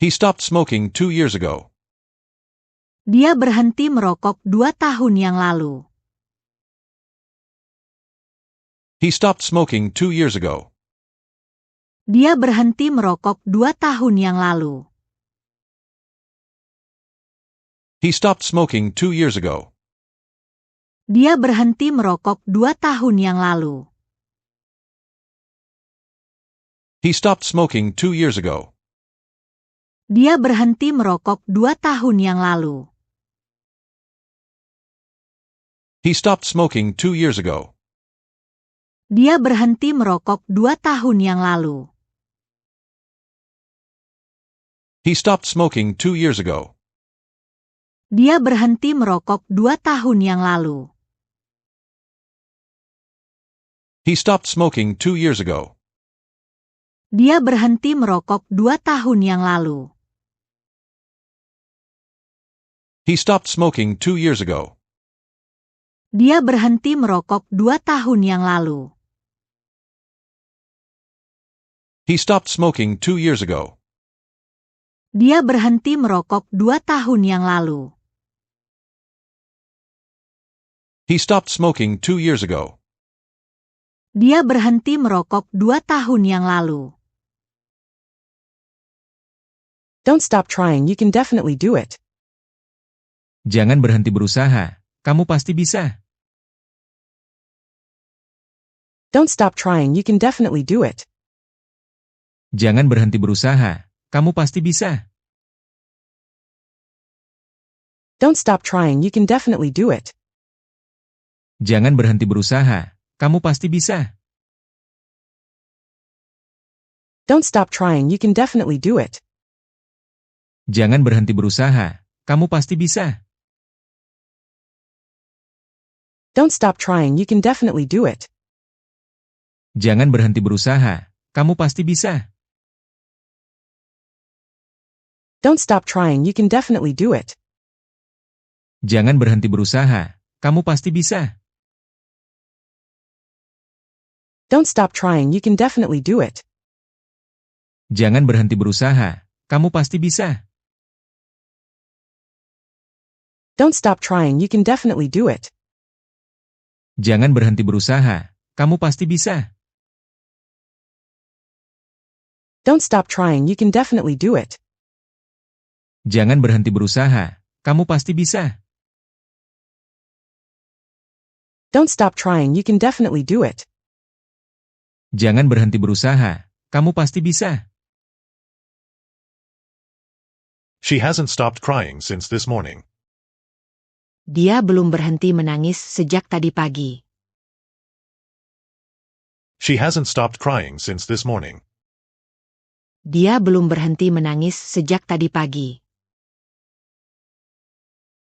He stopped smoking 2 years ago. Dia berhenti merokok 2 tahun yang lalu. He stopped smoking 2 years ago. Dia berhenti merokok 2 tahun yang lalu. He stopped smoking 2 years ago. Dia berhenti merokok 2 tahun yang lalu. He stopped smoking 2 years ago. Dia berhenti merokok 2 tahun yang lalu. He stopped smoking 2 years ago. Dia berhenti merokok 2 tahun yang lalu. He stopped smoking 2 years ago. Dia berhenti merokok 2 tahun yang lalu. He stopped smoking 2 years ago. Dia berhenti merokok 2 tahun yang lalu. He stopped smoking 2 years ago. Dia berhenti merokok 2 tahun yang lalu. He stopped smoking 2 years ago. Dia berhenti merokok 2 tahun yang lalu. He stopped smoking 2 years ago. Dia berhenti merokok 2 tahun yang lalu. Don't stop trying, you can definitely do it. Jangan berhenti berusaha, kamu pasti bisa. Don't stop trying, you can definitely do it. Jangan berhenti berusaha, kamu pasti bisa. Don't stop trying, you can definitely do it. Jangan berhenti berusaha, kamu pasti bisa. Don't stop trying, you can definitely do it. Jangan berhenti berusaha, kamu pasti bisa. Don't stop trying, you can definitely do it. Jangan berhenti berusaha, kamu pasti bisa. Don't stop trying, you can definitely do it. Jangan berhenti berusaha, kamu pasti bisa. Don't stop trying, you can definitely do it. Jangan berhenti berusaha, kamu pasti bisa. Don't stop trying, you can definitely do it. Jangan berhenti berusaha, kamu pasti bisa. Don't stop trying, you can definitely do it. Jangan berhenti berusaha, kamu pasti bisa. Don't stop trying, you can definitely do it. Jangan berhenti berusaha, kamu pasti bisa. She hasn't stopped crying since this morning. Dia belum berhenti menangis sejak tadi pagi. She hasn't stopped crying since this morning. Dia belum berhenti menangis sejak tadi pagi.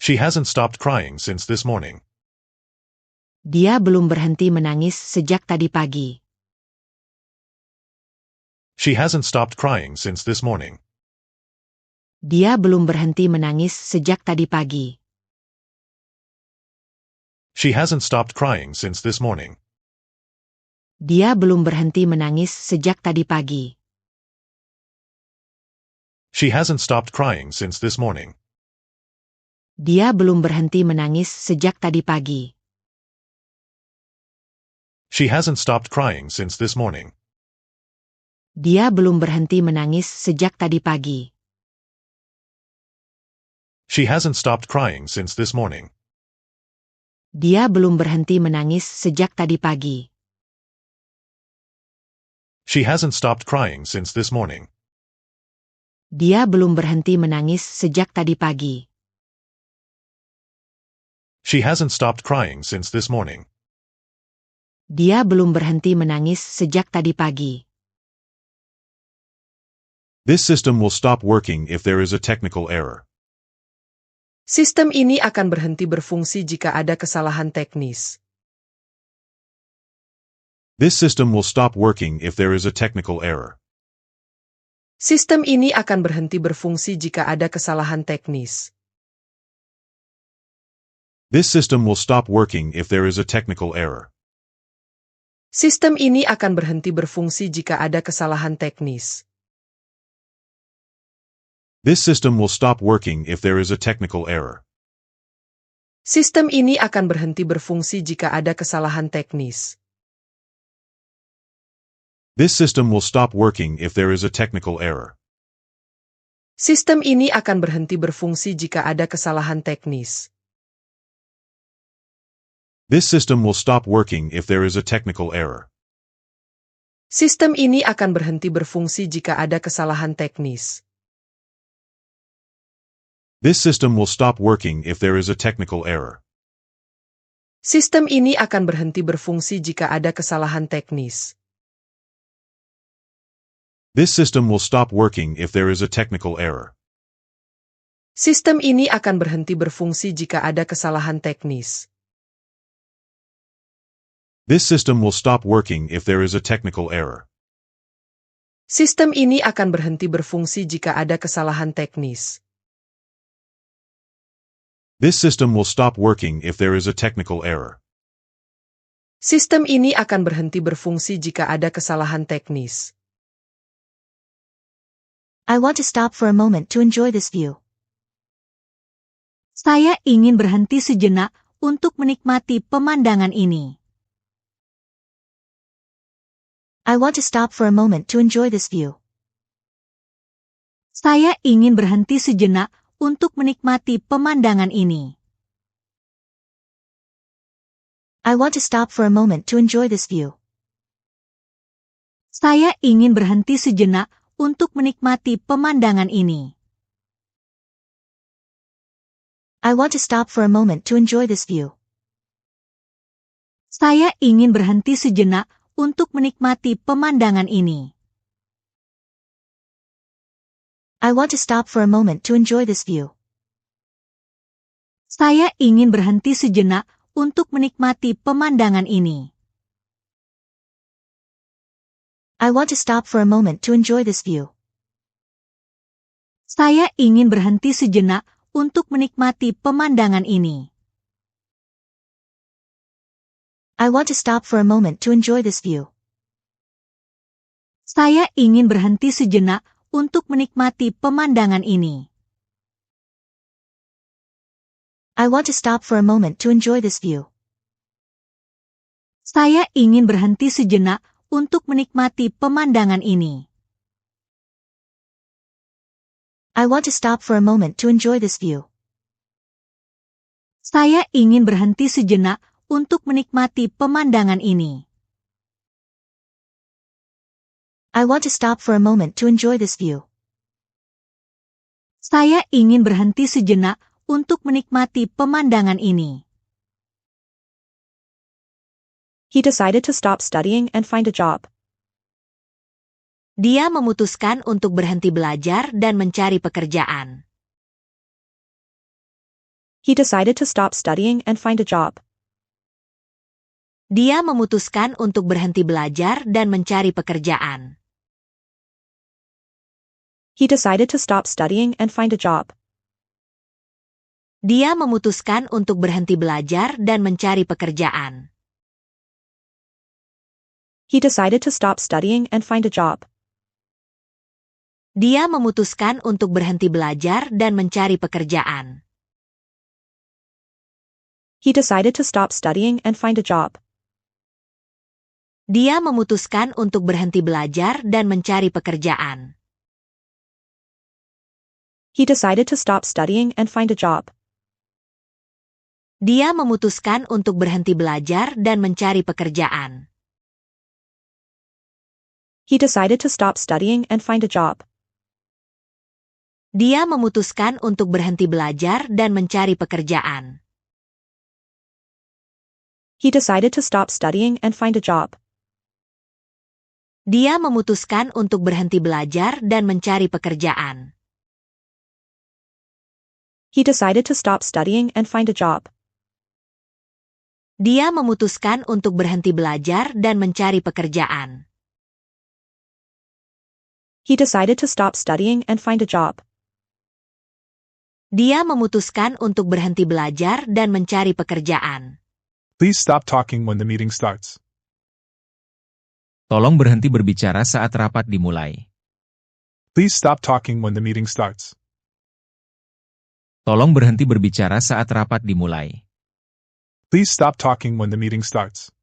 She hasn't stopped crying since this morning. Dia belum berhenti menangis sejak tadi pagi. She hasn't stopped crying since this morning. Dia belum berhenti menangis sejak tadi pagi. She hasn't stopped crying since this morning. Dia belum berhenti menangis sejak tadi pagi. She hasn't stopped crying since this morning. Dia belum berhenti menangis sejak tadi pagi. She hasn't stopped crying since this morning. Dia belum berhenti menangis sejak tadi pagi. She hasn't stopped crying since this morning. Dia belum berhenti menangis sejak tadi pagi. She hasn't stopped crying since this morning. Dia belum berhenti menangis sejak tadi pagi. She hasn't stopped crying since this morning. Dia belum berhenti menangis sejak tadi pagi. This system will stop working if there is a technical error. Sistem ini akan berhenti berfungsi jika ada kesalahan teknis. This system will stop working if there is a technical error. Sistem ini akan berhenti berfungsi jika ada kesalahan teknis. This system will stop working if there is a technical error. Sistem ini akan berhenti berfungsi jika ada kesalahan teknis. This system will stop working if there is a technical error. Sistem ini akan berhenti berfungsi jika ada kesalahan teknis. This system will stop working if there is a technical error. Sistem ini akan berhenti berfungsi jika ada kesalahan teknis. This system will stop working if there is a technical error. Sistem ini akan berhenti berfungsi jika ada kesalahan teknis. This system will stop working if there is a technical error. Sistem ini akan berhenti berfungsi jika ada kesalahan teknis. This system will stop working if there is a technical error. Sistem ini akan berhenti berfungsi jika ada kesalahan teknis. This system will stop working if there is a technical error. Sistem ini akan berhenti berfungsi jika ada kesalahan teknis. This system will stop working if there is a technical error. Sistem ini akan berhenti berfungsi jika ada kesalahan teknis. I want to stop for a moment to enjoy this view. Saya ingin berhenti sejenak untuk menikmati pemandangan ini. I want to stop for a moment to enjoy this view. Saya ingin berhenti sejenak untuk menikmati pemandangan ini. I want to stop for a moment to enjoy this view. Saya ingin berhenti sejenak untuk menikmati pemandangan ini. I want to stop for a moment to enjoy this view. Saya ingin berhenti sejenak untuk menikmati pemandangan ini. I want to stop for a moment to enjoy this view. Saya ingin berhenti sejenak untuk menikmati pemandangan ini. I want to stop for a moment to enjoy this view. Saya ingin berhenti sejenak untuk menikmati pemandangan ini. I want to stop for a moment to enjoy this view. Saya ingin berhenti sejenak untuk menikmati pemandangan ini. I want to stop for a moment to enjoy this view. Saya ingin berhenti sejenak untuk menikmati pemandangan ini. I want to stop for a moment to enjoy this view. Saya ingin berhenti sejenak untuk menikmati pemandangan ini. I want to stop for a moment to enjoy this view. Saya ingin berhenti sejenak untuk menikmati pemandangan ini. He decided to stop studying and find a job. Dia memutuskan untuk berhenti belajar dan mencari pekerjaan. He decided to stop studying and find a job. Dia memutuskan untuk berhenti belajar dan mencari pekerjaan. He decided to stop studying and find a job. Dia memutuskan untuk berhenti belajar dan mencari pekerjaan. He decided to stop studying and find a job. Dia memutuskan untuk berhenti belajar dan mencari pekerjaan. He decided to stop studying and find a job. Dia memutuskan untuk berhenti belajar dan mencari pekerjaan. He decided to stop studying and find a job. Dia memutuskan untuk berhenti belajar dan mencari pekerjaan. He decided to stop studying and find a job. Dia memutuskan untuk berhenti belajar dan mencari pekerjaan. He decided to stop studying and find a job. Dia memutuskan untuk berhenti belajar dan mencari pekerjaan. He decided to stop studying and find a job. Dia memutuskan untuk berhenti belajar dan mencari pekerjaan. He decided to stop studying and find a job. Dia memutuskan untuk berhenti belajar dan mencari pekerjaan. Please stop talking when the meeting starts. Tolong berhenti berbicara saat rapat dimulai. Please stop talking when the meeting starts. Tolong berhenti berbicara saat rapat dimulai. Please stop talking when the meeting starts.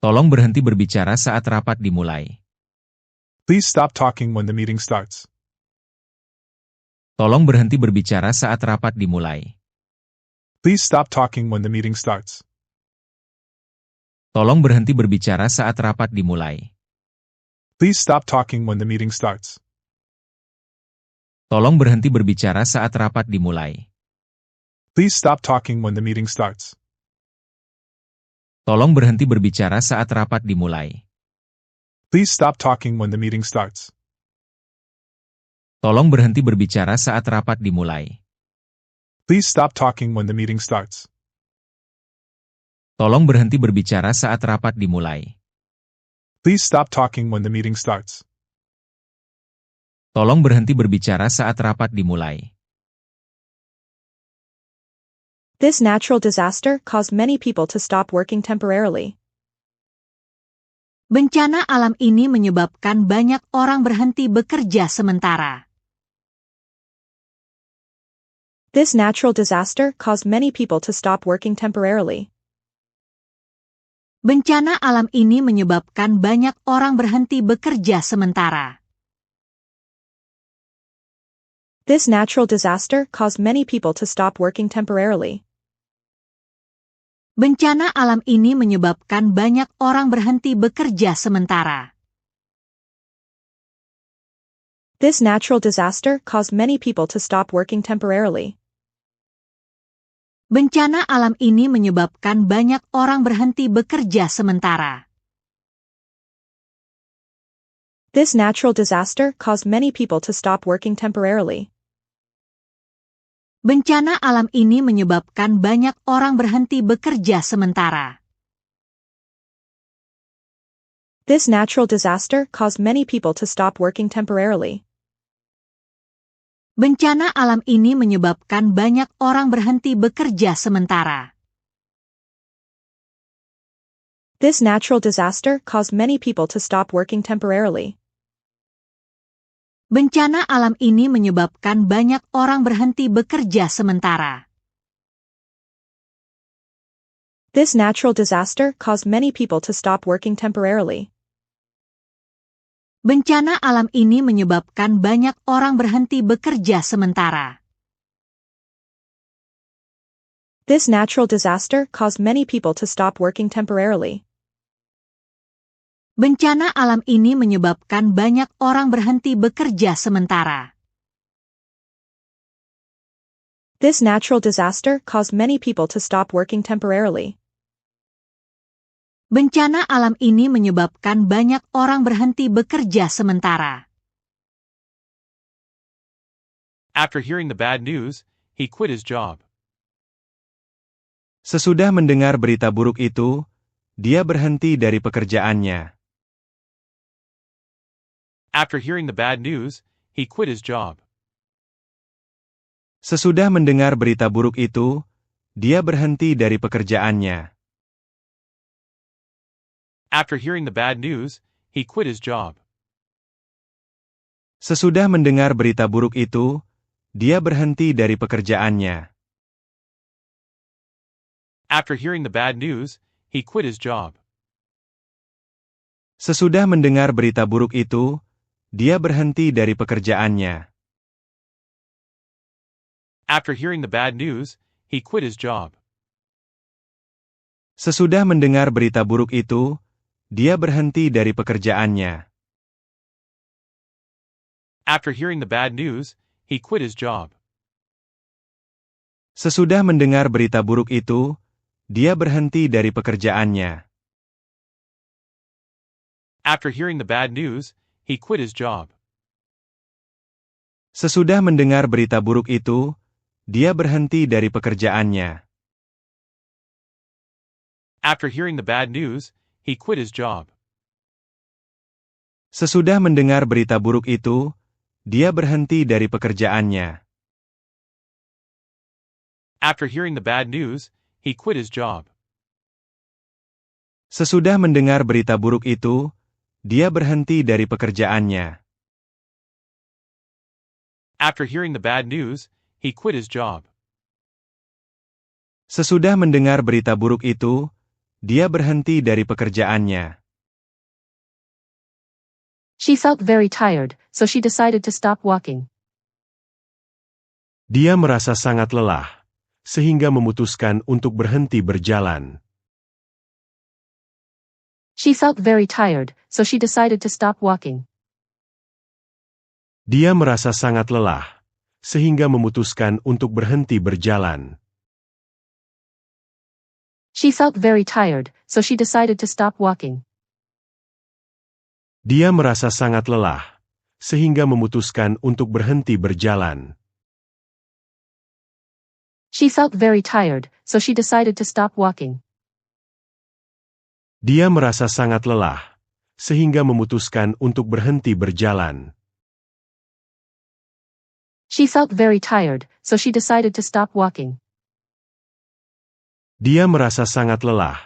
Tolong berhenti berbicara saat rapat dimulai. Please stop talking when the meeting starts. Tolong berhenti berbicara saat rapat dimulai. Please stop talking when the meeting starts. Tolong berhenti berbicara saat rapat dimulai. Please stop talking when the meeting starts. Tolong berhenti berbicara saat rapat dimulai. Please stop talking when the meeting starts. Tolong berhenti berbicara saat rapat dimulai. Please stop talking when the meeting starts. Tolong berhenti berbicara saat rapat dimulai. Please stop talking when the meeting starts. Tolong berhenti berbicara saat rapat dimulai. Please stop talking when the meeting starts. Tolong berhenti berbicara saat rapat dimulai. This natural disaster caused many people to stop working temporarily. Bencana alam ini menyebabkan banyak orang berhenti bekerja sementara. This natural disaster caused many people to stop working temporarily. Bencana alam ini menyebabkan banyak orang berhenti bekerja sementara. This natural disaster caused many people to stop working temporarily. Bencana alam ini menyebabkan banyak orang berhenti bekerja sementara. This natural disaster caused many people to stop working temporarily. Bencana alam ini menyebabkan banyak orang berhenti bekerja sementara. This natural disaster caused many people to stop working temporarily. Bencana alam ini menyebabkan banyak orang berhenti bekerja sementara. This natural disaster caused many people to stop working temporarily. Bencana alam ini menyebabkan banyak orang berhenti bekerja sementara. This natural disaster caused many people to stop working temporarily. Bencana alam ini menyebabkan banyak orang berhenti bekerja sementara. This natural disaster caused many people to stop working temporarily. Bencana alam ini menyebabkan banyak orang berhenti bekerja sementara. This natural disaster caused many people to stop working temporarily. Bencana alam ini menyebabkan banyak orang berhenti bekerja sementara. This natural disaster caused many people to stop working temporarily. Bencana alam ini menyebabkan banyak orang berhenti bekerja sementara. After hearing the bad news, he quit his job. Sesudah mendengar berita buruk itu, dia berhenti dari pekerjaannya. After hearing the bad news, he quit his job. Sesudah mendengar berita buruk itu, dia berhenti dari pekerjaannya. After hearing the bad news, he quit his job. Sesudah mendengar berita buruk itu, dia berhenti dari pekerjaannya. After hearing the bad news, he quit his job. Sesudah mendengar berita buruk itu, dia berhenti dari pekerjaannya. After hearing the bad news, he quit his job. Sesudah mendengar berita buruk itu, dia berhenti dari pekerjaannya. After hearing the bad news, he quit his job. Sesudah mendengar berita buruk itu, dia berhenti dari pekerjaannya. After hearing the bad news, he quit his job. Sesudah mendengar berita buruk itu, dia berhenti dari pekerjaannya. After hearing the bad news, he quit his job. Sesudah mendengar berita buruk itu, dia berhenti dari pekerjaannya. After hearing the bad news, he quit his job. Sesudah mendengar berita buruk itu, dia berhenti dari pekerjaannya. After hearing the bad news, he quit his job. Sesudah mendengar berita buruk itu, dia berhenti dari pekerjaannya. She felt very tired, so she decided to stop walking. Dia merasa sangat lelah, sehingga memutuskan untuk berhenti berjalan. She felt very tired, so she decided to stop walking. Dia merasa sangat lelah, sehingga memutuskan untuk berhenti berjalan. She felt very tired, so she decided to stop walking. Dia merasa sangat lelah, sehingga memutuskan untuk berhenti berjalan. She felt very tired, so she decided to stop walking. Dia merasa sangat lelah, sehingga memutuskan untuk berhenti berjalan. She felt very tired, so she decided to stop walking. Dia merasa sangat lelah,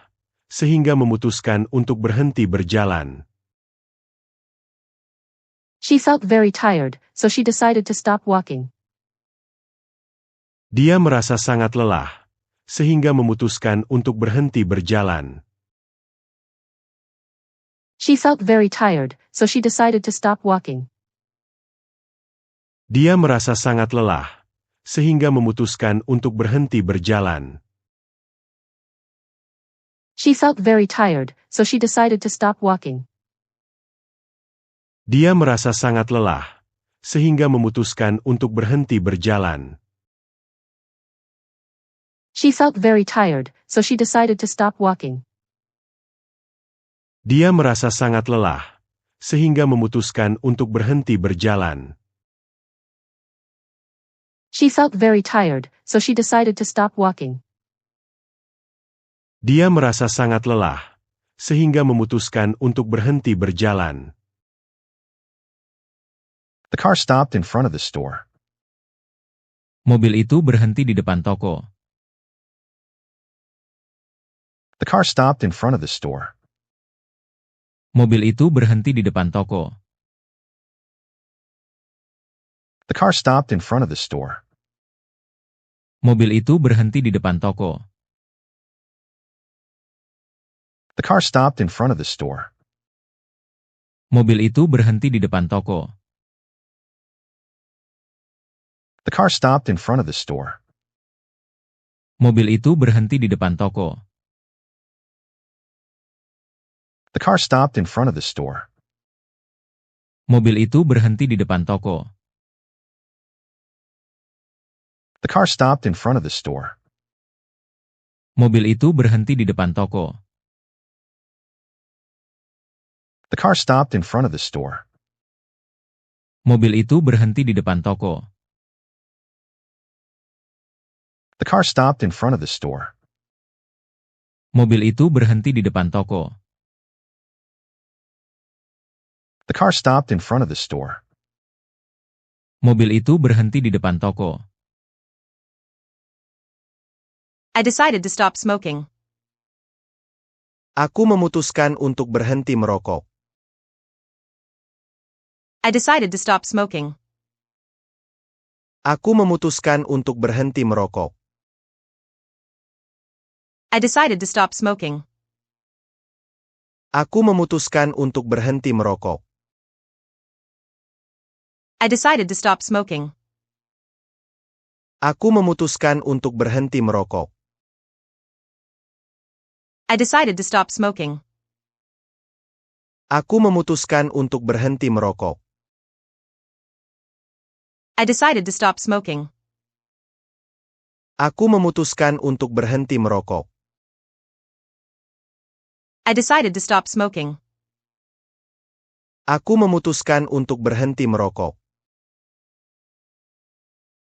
sehingga memutuskan untuk berhenti berjalan. She felt very tired, so she decided to stop walking. Dia merasa sangat lelah, sehingga memutuskan untuk berhenti berjalan. She felt very tired, so she decided to stop walking. Dia merasa sangat lelah, sehingga memutuskan untuk berhenti berjalan. She felt very tired, so she decided to stop walking. Dia merasa sangat lelah, sehingga memutuskan untuk berhenti berjalan. She felt very tired, so she decided to stop walking. Dia merasa sangat lelah, sehingga memutuskan untuk berhenti berjalan. She felt very tired, so she decided to stop walking. Dia merasa sangat lelah, sehingga memutuskan untuk berhenti berjalan. The car stopped in front of the store. Mobil itu berhenti di depan toko. The car stopped in front of the store. Mobil itu berhenti di depan toko. The car stopped in front of the store. Mobil itu berhenti di depan toko. The car stopped in front of the store. Mobil itu berhenti di depan toko. The car stopped in front of the store. Mobil itu berhenti di depan toko. The car stopped in front of the store. Mobil itu berhenti di depan toko. The car stopped in front of the store. Mobil itu berhenti di depan toko. The car stopped in front of the store. Mobil itu berhenti di depan toko. The car stopped in front of the store. Mobil itu berhenti di depan toko. The car stopped in front of the store. Mobil itu berhenti di depan toko. I decided to stop smoking. Aku memutuskan untuk berhenti merokok. I decided to stop smoking. Aku memutuskan untuk berhenti merokok. I decided to stop smoking. Aku memutuskan untuk berhenti merokok. I decided to stop smoking. Aku memutuskan untuk berhenti merokok. I decided to stop smoking. Aku memutuskan untuk berhenti merokok. I decided to stop smoking. Aku memutuskan untuk berhenti merokok. I decided to stop smoking. Aku memutuskan untuk berhenti merokok.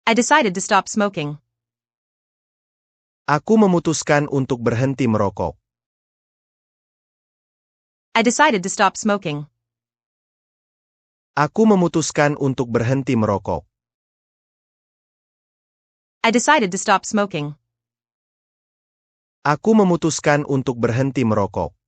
I decided to stop smoking. Aku memutuskan untuk berhenti merokok. I decided to stop smoking. Aku memutuskan untuk berhenti merokok. I decided to stop smoking. Aku memutuskan untuk berhenti merokok.